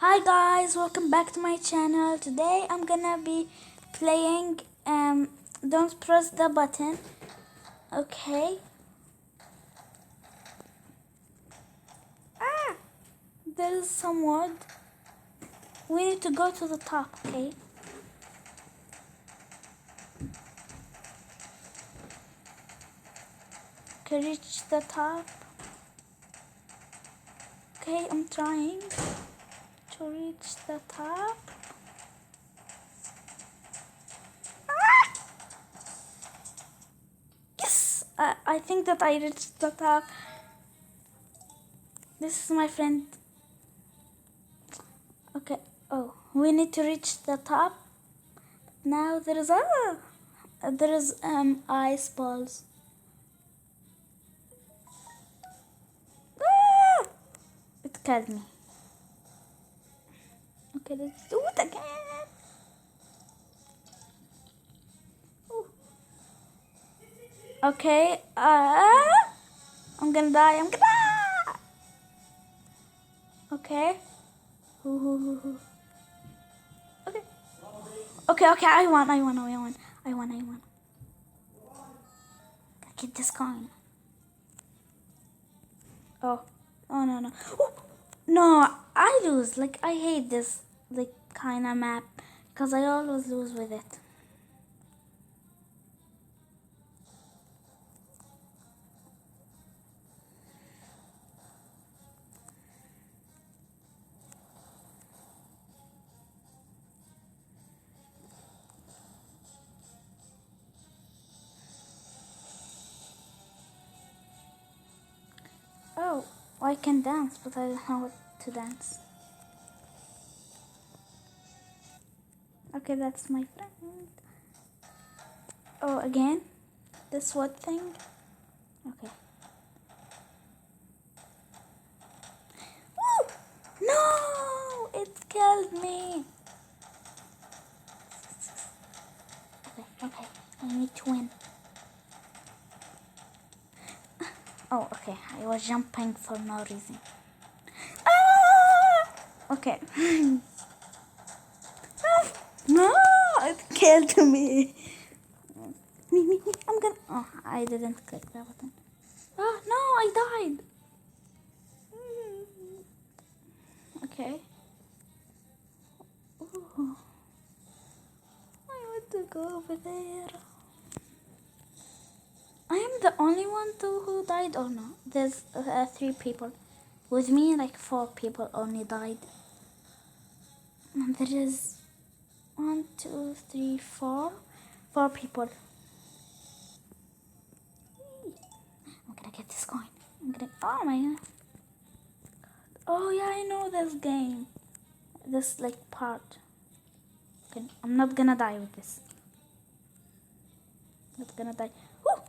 Hi guys, welcome back to my channel. Today I'm gonna be playing don't press the button. Okay. Ah, there is some wood. We need to go to the top, okay? Okay, reach the top. Okay, I'm trying to reach the top. Yes! I think that I reached the top. This is my friend. Okay. Oh, we need to reach the top. Now there is ice balls. Ah! It scared me. Okay, let's do it again. Ooh. Okay, I'm gonna die. I'm gonna die. Okay. Okay. Okay. I won. I won. I keep this going. Oh. Oh no. Ooh. No, I lose. Like I hate this kind of map because I always lose with it. Oh, I can dance, but I don't know what to dance. Okay, that's my friend. Oh, again? This what thing? Okay. Woo! No! It killed me. Okay. I need to win. Oh, okay. I was jumping for no reason. Ah! Okay. No! It killed me. Me. I'm gonna... Oh, I didn't click that button. Oh, no! I died. Okay. Ooh. I want to go over there. I am the only one who died or no? There's 3 people. With me, like 4 people only died. And there is 1, 2, 3, 4. 4 people. I'm gonna get this coin. Oh my god. Oh yeah, I know this game. This like part. Okay, I'm not gonna die with this. Not gonna die. Woo!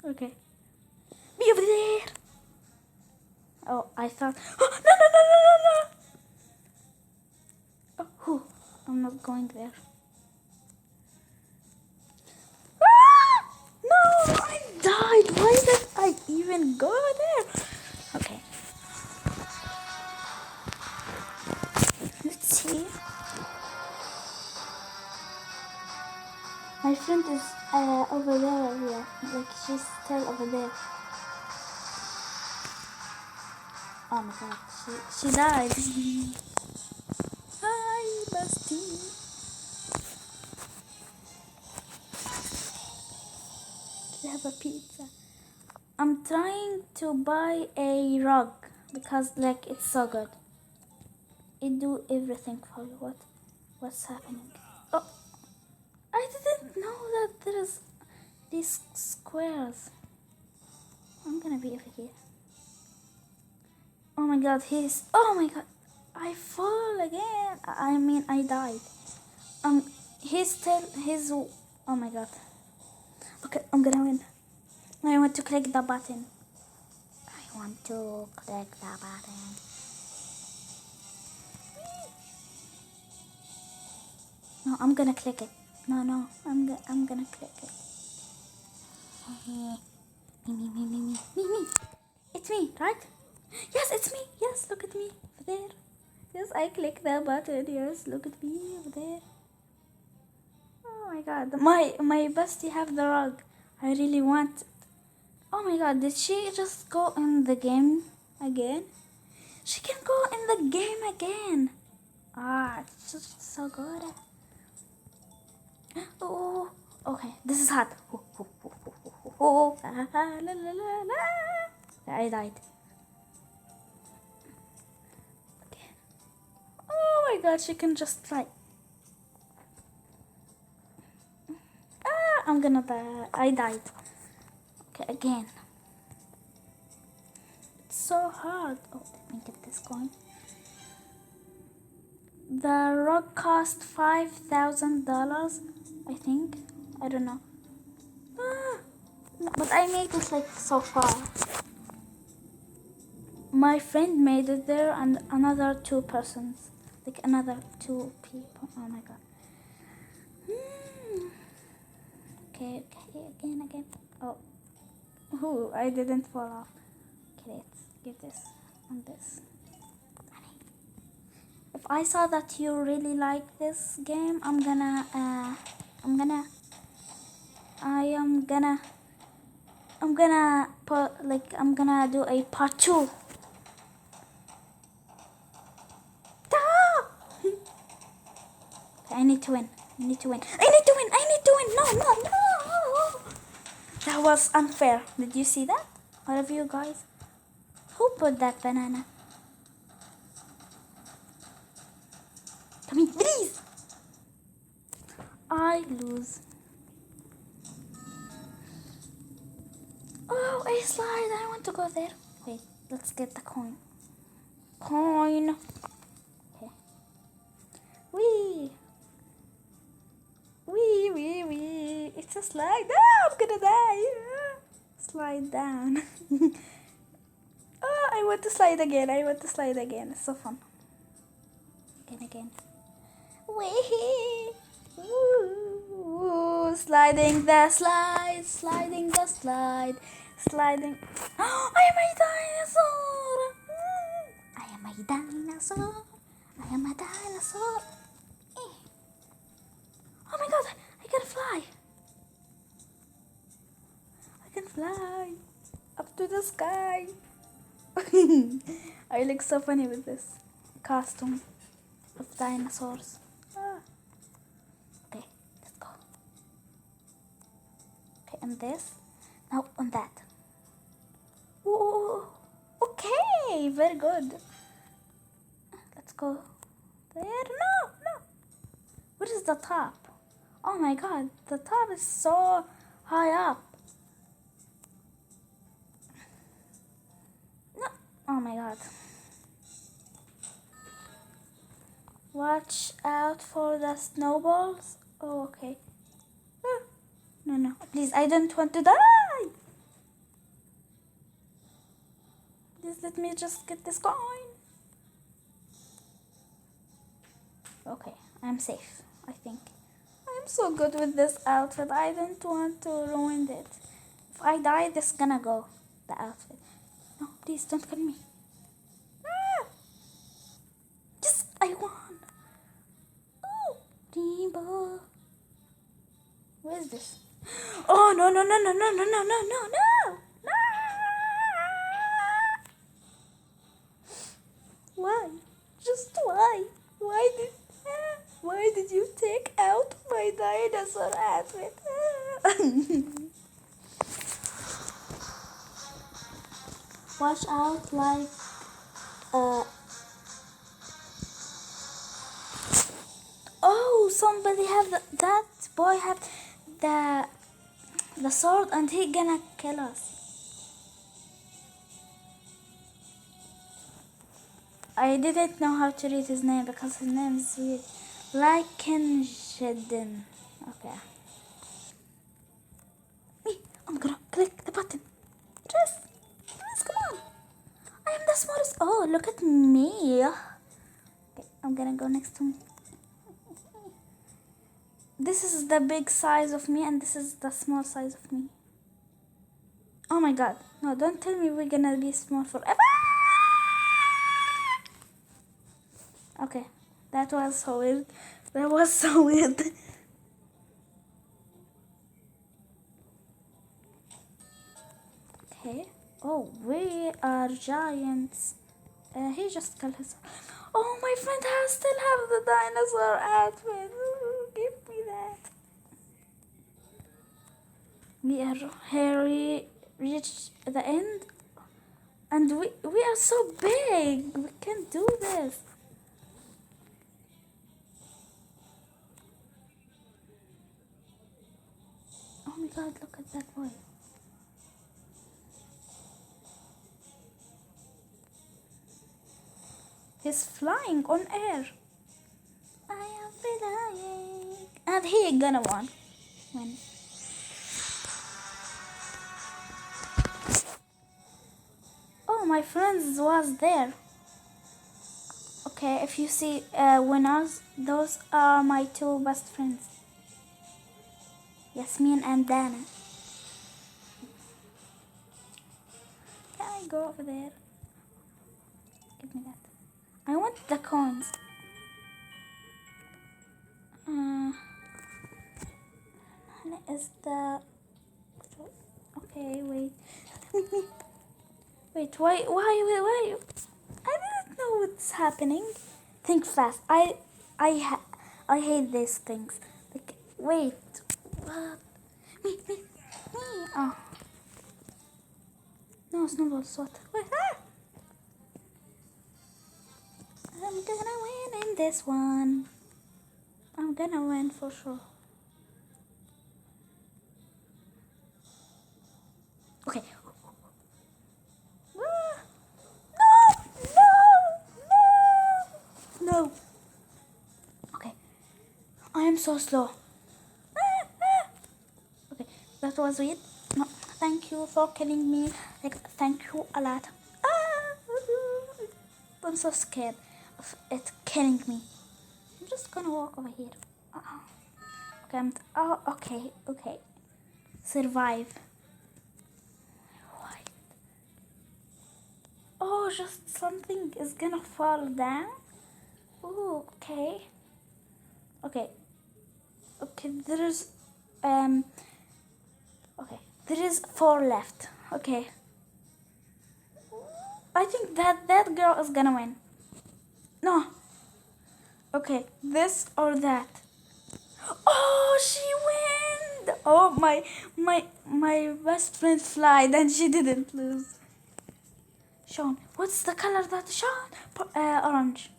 Okay. Be over there. Oh, I thought. Oh, no. Oh, whew. I'm not going there. Ah! No, I died. Why did I even go there? Okay. Let's see. My friend is over there. Yeah, like she's still over there. Oh my god, she died. Hi, bestie. We have a pizza. I'm trying to buy a rug because like it's so good. It do everything for you. What's happening? Oh, I didn't know that there is these squares. I'm gonna be over here. Oh my god, oh my god, I fall again. I mean, I died. He's, oh my god. Okay, I'm gonna win. I want to click the button. No, I'm gonna click it. No, I'm gonna click it. Me. It's me, right? Yes, it's me. Yes, look at me. there. Yes, I click the button. Yes, look at me over there. Oh my god, my bestie have the rug. I really want it. Oh my god, did she just go in the game again? She can go in the game again. Ah, it's just so good. Oh, okay, this is hot. La, la, la, la. I died. Okay. Oh my god, she can just fly. Ah, I'm gonna die. I died. Okay, again. It's so hard. Oh, let me get this coin. The rug cost $5,000, I think. I don't know. Ah, but I made it like so far. My friend made it there and another 2 persons. Like another 2 people. Oh my god. Okay, again. Oh. Ooh, I didn't fall off. Okay, let's give this and this. If I saw that you really like this game, I am gonna do a part 2. I need to win. No. That was unfair. Did you see that? All of you guys? Who put that banana? Come here, please. I lose. Oh, a slide. I want to go there. Wait, let's get the coin. Okay. Wee. It's a slide. Ah, I'm gonna die. Slide down. Oh, I want to slide again. It's so fun. Again. Wee. Woo. Sliding the slide. Sliding. Oh, I am a dinosaur. I am a dinosaur. Oh my god, I can fly. Up to the sky. I look so funny with this costume of dinosaurs. Okay, let's go. Okay, and this. Now on that. Ooh, okay, very good. Let's go there. No. What is the top? Oh my god, the top is so high up. No. Oh my god. Watch out for the snowballs. Oh, okay. No. Please, I don't want to die. Please let me just get this coin. Okay, I'm safe, I think. I'm so good with this outfit. I don't want to ruin it. If I die, this is gonna go. The outfit. No, please don't kill me. Yes, I won. Oh, rainbow. What is this? Oh, no. Why? Just why? Why did you take out my dinosaur outfit? Watch out, like, oh, somebody have that boy have the sword and he gonna kill us. I didn't know how to read his name because his name is weird. Lycanshedin. Okay. I'm gonna click the button. Yes, come on. I am the smallest. Oh, look at me. Okay, I'm gonna go next to me. This is the big size of me and this is the small size of me. Oh my god. No, don't tell me we're gonna be small forever. Okay, that was so weird. That was so weird. Okay. Oh, we are giants. He just killed his. Oh, my friend has still have the dinosaur outfit. Ooh, give me that. We are here. Reached the end, and we are so big. We can do this. Oh my God! Look at that boy. He's flying on air. I am flying, and he gonna win. Oh, my friends was there. Okay, if you see winners, those are my two best friends, Yasmin and Dana. Can I go over there? Give me that. I want the coins. Is the okay? Wait, wait. Why? I didn't know what's happening. Think fast. I hate these things. Like, wait. What? Me. Oh. No, snowballs. What? Wait. Ah! I'm gonna win in this one. I'm gonna win for sure. Okay. Ah! No. Okay. I am so slow. Okay, that was it. No, thank you for killing me. Like, thank you a lot. I'm so scared of it killing me. I'm just gonna walk over here. Okay, okay. Survive. Why? Oh, just something is gonna fall down. Oh, okay. Okay, there's okay, there is 4 left. Okay, I think that girl is gonna win. No. Okay, this or that. Oh, she win! Oh, my best friend flied and she didn't lose. Sean, what's the color that Sean? Orange.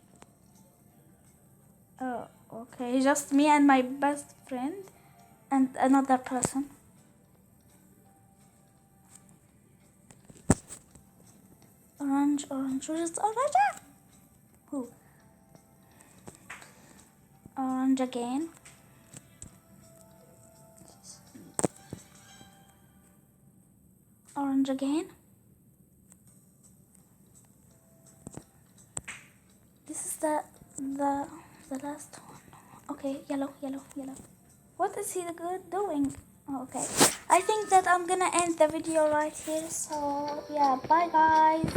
Oh, okay, just me and my best friend and another person. Orange, just orange. Who? Orange again. Orange again. This is the last one. Okay, yellow. What is he good doing? Oh, okay. I think that I'm gonna end the video right here. So yeah, bye guys.